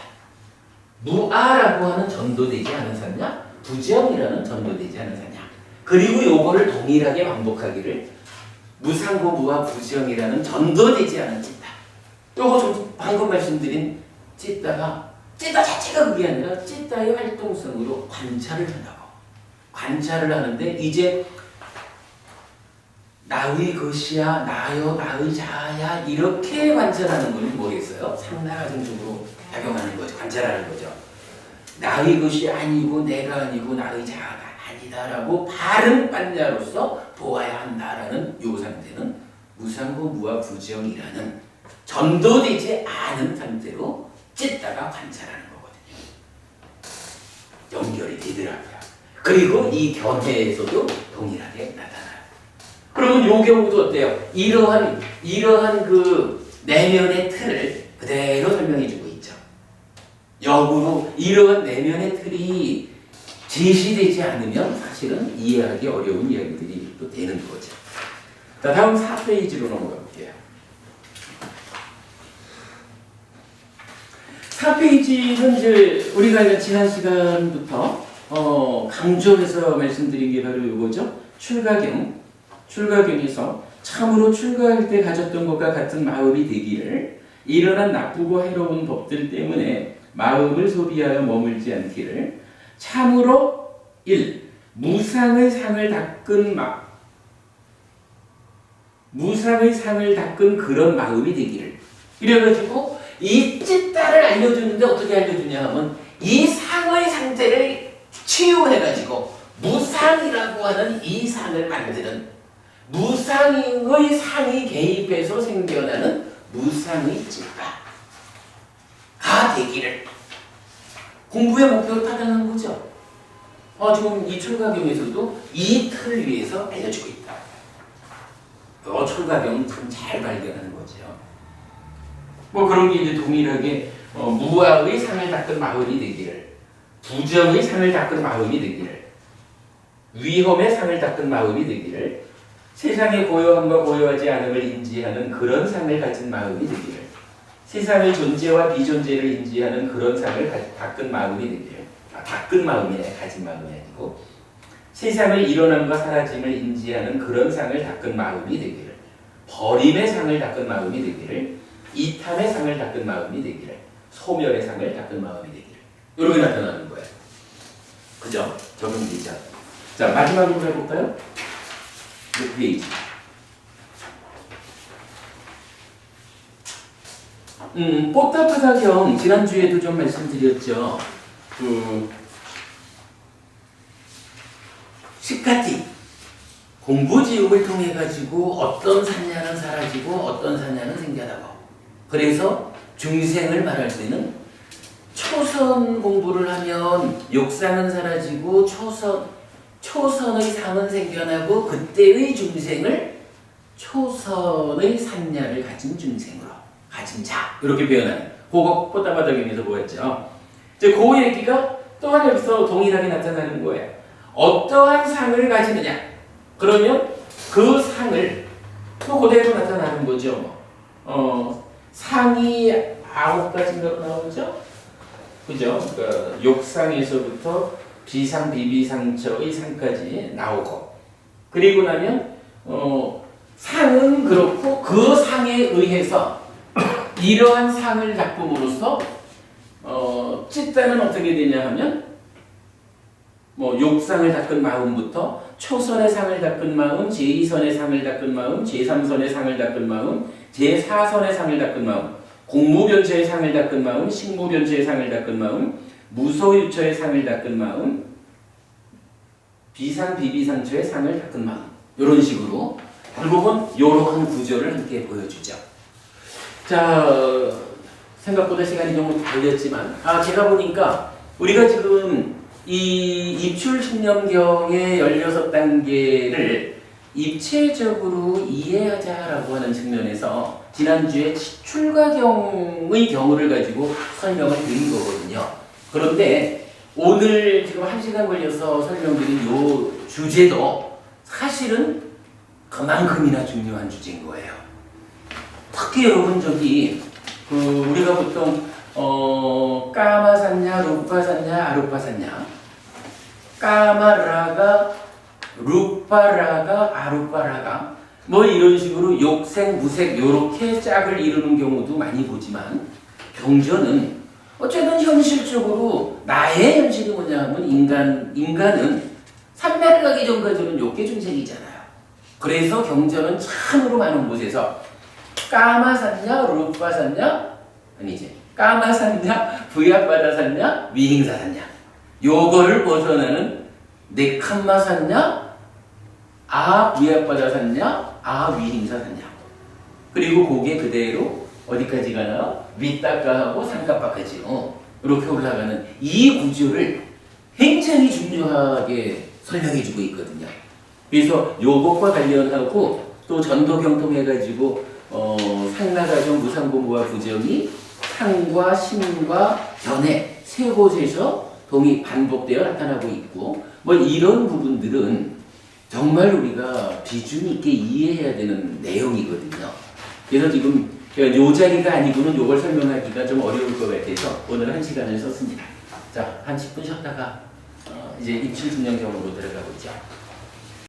무아라고 하는 전도되지 않은 상냐, 부정이라는 전도되지 않은 상냐. 그리고 요거를 동일하게 반복하기를 무상고 무와 부정이라는 전도되지 않은 찢다. 요거 좀 방금 말씀드린 찢다 자체가 그게 아니라 찢다의 활동성으로 관찰을 한다고. 관찰을 하는데 이제 나의 것이야, 나요, 나의 자아야 이렇게 관찰하는 건 뭐겠어요? 상나가정적으로 작용하는 거죠. 관찰하는 거죠. 나의 것이 아니고 내가 아니고 나의 자아가 아니다라고 바른 판자로서 보아야 한다라는 요 상태는 무상고 무와 부정이라는 전도되지 않은 상태로 찢다가 관찰하는 거거든요. 연결이 되더라고요. 그리고 이 견해에서도 동일하게 나타나요. 그러면 요 경우도 어때요? 이러한 그 내면의 틀을 그대로 설명해주고 있죠. 역으로 이러한 내면의 틀이 제시되지 않으면 사실은 이해하기 어려운 이야기들이 또 되는 거죠. 자, 다음 4페이지로 넘어가 볼게요. 4페이지는 이제 우리가 지난 시간부터 강조해서 말씀드린 게 바로 이거죠. 출가경에서 참으로 출가할 때 가졌던 것과 같은 마음이 되기를, 일어난 나쁘고 해로운 법들 때문에 마음을 소비하여 머물지 않기를, 참으로 1. 무상의 상을 닦은 그런 마음이 되기를. 이래가지고 이 찢다를 알려주는데 어떻게 알려주냐 하면 이 상의 상태를 치유해가지고 무상이라고 하는 이 상을 만드는, 무상의 상이 개입해서 생겨나는 무상의 찢다가 되기를 공부의 목표를 타당한 거죠. 지금 이 출가경에서도 이 틀을 위해서 알려주고 있다. 출가경 참 잘 발견하는 거죠. 그런 게 이제 동일하게 무아의 상을 닦은 마음이 되기를, 부정의 상을 닦은 마음이 되기를, 위험의 상을 닦은 마음이 되기를, 세상의 고요함과 고요하지 않음을 인지하는 그런 상을 가진 마음이 되기를, 세상의 존재와 비존재를 인지하는 그런 상을 닦은 마음이 되기를, 닦은 마음이네, 가진 마음이 아니고, 세상의 일어남과 사라짐을 인지하는 그런 상을 닦은 마음이 되기를, 버림의 상을 닦은 마음이 되기를, 이탐의 상을 닦은 마음이 되기를, 소멸의 상을 닦은 마음이 되기를. 이렇게 나타나는 거예요. 그죠? 적용되죠. 자, 마지막으로 해볼까요? 6페이지. 뽀따파다경 지난주에도 좀 말씀드렸죠. 시카티 공부지옥을 통해 가지고 어떤 산냐는 사라지고 어떤 산냐는 생겨나고, 그래서 중생을 말할 때는 초선 공부를 하면 욕상은 사라지고 초선의 상은 생겨나고, 그때의 중생을 초선의 산냐를 가진 중생으로, 가진 자, 이렇게 표현하는 그거 뽀따바닥에서 보였죠. 이제 그 얘기가 또한 여기서 동일하게 나타나는 거예요. 어떠한 상을 가지느냐, 그러면 그 상을 또 그대로 나타나는 거죠. 상이 9가지인가로 나오죠? 그죠? 그러니까 욕상에서부터 비상, 비비상처의 상까지 나오고, 그리고 나면 상은 그렇고 그 상에 의해서 이러한 상을 작품으로써 찢다는 어떻게 되냐 하면 뭐 욕상을 닦은 마음부터 초선의 상을 닦은 마음, 제2선의 상을 닦은 마음, 제3선의 상을 닦은 마음, 제4선의 상을 닦은 마음, 공무변처의 상을 닦은 마음, 식무변처의 상을 닦은 마음, 무소유처의 상을 닦은 마음, 비상, 비비상처의 상을 닦은 마음, 이런 식으로 결국은 이러한 구조를 함께 보여주죠. 자, 생각보다 시간이 좀 걸렸지만 제가 보니까 우리가 지금 이 입출신념경의 16단계를 입체적으로 이해하자라고 하는 측면에서 지난주에 출가경의 경우를 가지고 설명을 드린 거거든요. 그런데 오늘 지금 1시간 걸려서 설명드린 이 주제도 사실은 그만큼이나 중요한 주제인 거예요. 특히 여러분 우리가 보통 까마샀냐, 루파샀냐, 아루파샀냐, 까마라가, 루파라가, 아루파라가 뭐 이런 식으로 욕색, 무색 요렇게 짝을 이루는 경우도 많이 보지만 경전은 어쨌든 현실적으로 나의 현실이 뭐냐 하면 인간은 산매를 가기 전까지는 욕계중생이잖아요. 그래서 경전은 참으로 많은 곳에서 까마 샀냐, 루파 샀냐, 아니지. 까마 샀냐, 부약받아 샀냐, 위행사 샀냐. 요거를 벗어나는 네칸마 샀냐, 부약받아 샀냐, 위행사 샀냐. 그리고 그게 그대로 어디까지 가나? 윗닦아하고 상가빠까지 이렇게 올라가는 이 구조를 굉장히 중요하게 설명해주고 있거든요. 그래서 요것과 관련하고 또 전도경통해가지고 상나가정 무상공부와 부정이 상과 신과 견해 세 곳에서 동이 반복되어 나타나고 있고 뭐 이런 부분들은 정말 우리가 비중 있게 이해해야 되는 내용이거든요. 그래서 지금 제가 요 자리가 아니고는 요걸 설명하기가 좀 어려울 것 같아서 오늘 1시간을 썼습니다. 자, 한 10분 쉬었다가 이제 입출신념경으로 들어가고 있죠.